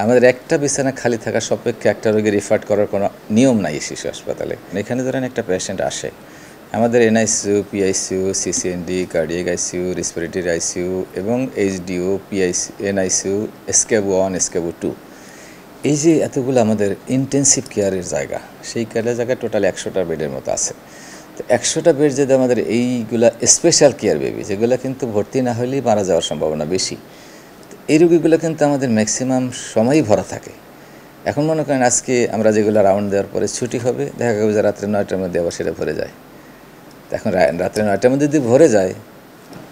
আমাদের একটা বিছানা খালি থাকা সাপেক্ষে একটা রোগী রিফার করার কোনো নিয়ম নাই শিশু হাসপাতালে। এখানে ধরেন একটা পেশেন্ট আসে, আমাদের NICU, PICU, CCND, cardiac ICU, respiratory ICU এবং HDO, PIC, NICU, scab 1, scab 2, এই যে এতগুলো আমাদের ইন্টেন্সিভ কেয়ারের জায়গা, সেই কেয়ারের জায়গায় টোটাল 100টা বেডের মতো আছে। তো 100টা বেড যদি আমাদের এইগুলা স্পেশাল কেয়ার বেবি, যেগুলো কিন্তু ভর্তি না হলেই মারা যাওয়ার সম্ভাবনা বেশি, এই রোগীগুলো কিন্তু আমাদের ম্যাক্সিমাম সময়ই ভরা থাকে। এখন মনে করেন আজকে আমরা যেগুলো রাউন্ড দেওয়ার পরে ছুটি হবে, দেখা যাবে যে রাত্রে 9টার মধ্যে আবার সেটা ভরে যায়। এখন রাত্রে 9টার মধ্যে যদি ভরে যায়,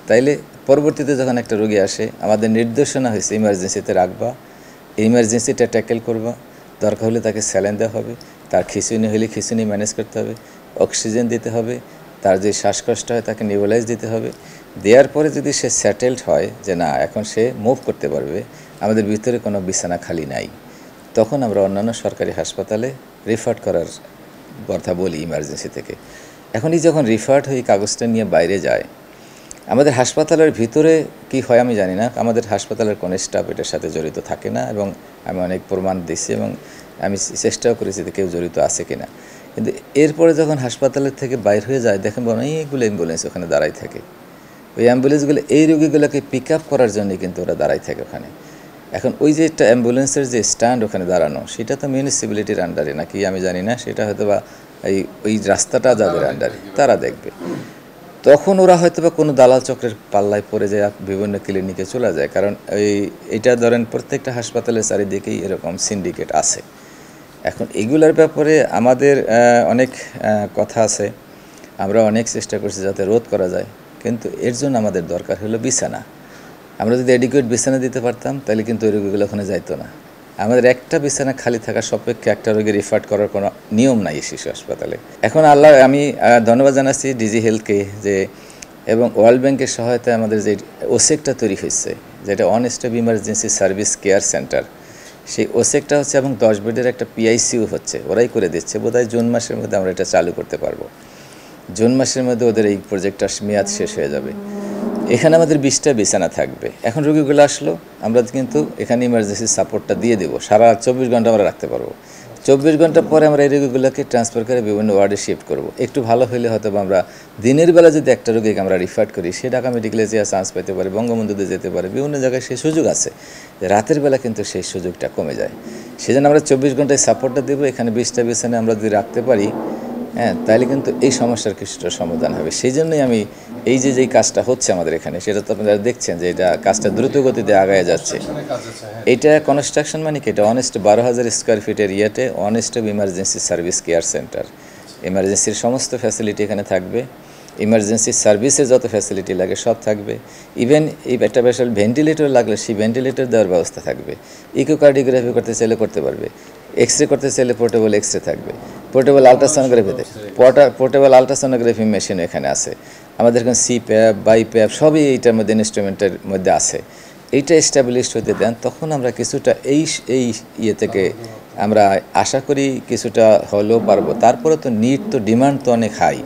তাইলে পরবর্তীতে যখন একটা রোগী আসে, আমাদের নির্দেশনা হয়েছে ইমার্জেন্সিতে রাখবা, ইমার্জেন্সিটা ট্যাকেল করবা, দরকার হলে তাকে স্যালাইন দেওয়া হবে, তার খিঁচুনি হলে খিঁচুনি ম্যানেজ করতে হবে, অক্সিজেন দিতে হবে, তার যে শ্বাসকষ্ট হয় তাকে নিউবলাইজ দিতে হবে। দেওয়ার পরে যদি সে সেটেলড হয় যে না এখন সে মুভ করতে পারবে, আমাদের ভিতরে কোনো বিছানা খালি নাই, তখন আমরা অন্যান্য সরকারি হাসপাতালে রিফার করার কথা বলি ইমার্জেন্সি থেকে। এখনই যখন রিফার্ড হয়ে কাগজটা নিয়ে বাইরে যায়, আমাদের হাসপাতালের ভিতরে কি হয় আমি জানি না, আমাদের হাসপাতালের কোনো স্টাফ এটার সাথে জড়িত থাকে না, এবং আমি অনেক প্রমাণ দিচ্ছি এবং আমি চেষ্টাও করেছি যে কেউ জড়িত আছে কিনা। কিন্তু এরপরে যখন হাসপাতালের থেকে বাইর হয়ে যায়, দেখেন অনেকগুলো অ্যাম্বুলেন্স ওখানে দাঁড়াই থাকে। ওই অ্যাম্বুলেন্সগুলো এই রোগীগুলোকে পিক আপ করার জন্যই কিন্তু ওরা দাঁড়াই থাকে ওখানে। এখন ওই যে একটা অ্যাম্বুলেন্সের যে স্ট্যান্ড ওখানে দাঁড়ানো, সেটা তো মিউনিসিপ্যালিটির আন্ডারে নাকি আমি জানি না, সেটা হয়তো বা ওই রাস্তাটা যাদের আন্ডারে তারা দেখবে। তখন ওরা হয়তো বা কোনো দালাল চক্রের পাল্লায় পড়ে যায়, বিভিন্ন ক্লিনিকে চলে যায়। কারণ এইটা ধরেন প্রত্যেকটা হাসপাতালের চারিদিকেই এরকম সিন্ডিকেট আছে। এখন এগুলোর ব্যাপারে আমাদের অনেক কথা আছে, আমরা অনেক চেষ্টা করছি যাতে রোধ করা যায়, কিন্তু এর জন্য আমাদের দরকার হলো বিছানা। আমরা যদি অ্যাডিকুয়েট বিছানা দিতে পারতাম, তাহলে কিন্তু ওই রোগীগুলো ওখানে যাইতো না। আমাদের একটা বিছানা খালি থাকা সাপেক্ষে একটা রোগী রিফার করার কোনো নিয়ম নাই শিশু হাসপাতালে। এখন আমি ধন্যবাদ জানাচ্ছি ডিজি হেলথকে যে, এবং ওয়ার্ল্ড ব্যাংকের সহায়তায় আমাদের যে ওসেকটা তৈরি হয়েছে, যেটা one stop emergency service care centre, সেই ওসেকটা হচ্ছে এবং 10 বেডের একটা পিআইসিইউ হচ্ছে, ওরাই করে দিচ্ছে। বোধহয় জুন মাসের মধ্যে আমরা এটা চালু করতে পারবো। জুন মাসের মধ্যে ওদের এই প্রজেক্টটা মেয়াদ শেষ হয়ে যাবে। এখানে আমাদের 20টা বিছানা থাকবে। এখন রোগীগুলো আসলো, আমরা কিন্তু এখানে ইমার্জেন্সি সাপোর্টটা দিয়ে দেবো, সারা 24 ঘন্টা আমরা রাখতে পারবো। 24 ঘন্টা পরে আমরা এই রোগীগুলোকে ট্রান্সফার করে বিভিন্ন ওয়ার্ডে শিফট করব। একটু ভালো হলে হয়তো আমরা দিনের বেলা যদি একটা রোগীকে আমরা রিফার করি, সে ঢাকা মেডিকেলে যে চান্স পেতে পারে, বঙ্গবন্ধুতে যেতে পারে, বিভিন্ন জায়গায় সেই সুযোগ আছে। রাতের বেলা কিন্তু সেই সুযোগটা কমে যায়। সেজন্য আমরা 24 ঘন্টায় সাপোর্টটা দেবো। এখানে 20টা বিছানা আমরা যদি রাখতে পারি, হ্যাঁ, তাহলে কিন্তু এই সমস্যার কিছুটা সমাধান হবে। সেই জন্যই আমি এই যে যেই কাজটা হচ্ছে আমাদের এখানে, সেটা তো আপনারা দেখছেন যে এটা কাজটা দ্রুত গতিতে আগায় যাচ্ছে। এইটা কনস্ট্রাকশন মানে কি, এটা অনেস্ট 12,000 স্কোয়ার ফিটের ইয়েতে honest of emergency service care centre. ইমার্জেন্সির সমস্ত ফ্যাসিলিটি এখানে থাকবে, ইমার্জেন্সি সার্ভিসের যত ফ্যাসিলিটি লাগে সব থাকবে। ইভেন এই একটা স্পেশাল ভেন্টিলেটর লাগলে সেই ভেন্টিলেটর দেওয়ার ব্যবস্থা থাকবে। ইকোকার্ডিওগ্রাফি করতে চাইলে করতে পারবে, এক্সরে করতে চাইলে পোর্টেবল এক্সরে থাকবে, পোর্টেবল আলট্রাসোনোগ্রাফিতে পোর্টেবল আলট্রাসোনোগ্রাফি মেশিন এখানে আছে। আমাদের এখানে সিপ্যাপ, বাইপ্যাপ সবই এইটার মধ্যে ইনস্ট্রুমেন্টের মধ্যে আছে। এইটা এস্টাবলিশড হতে দেন, তখন আমরা কিছুটা এই ইয়ে থেকে আমরা আশা করি কিছুটা হলেও পারবো। তারপরে তো নিড তো ডিমান্ড তো অনেক হাই।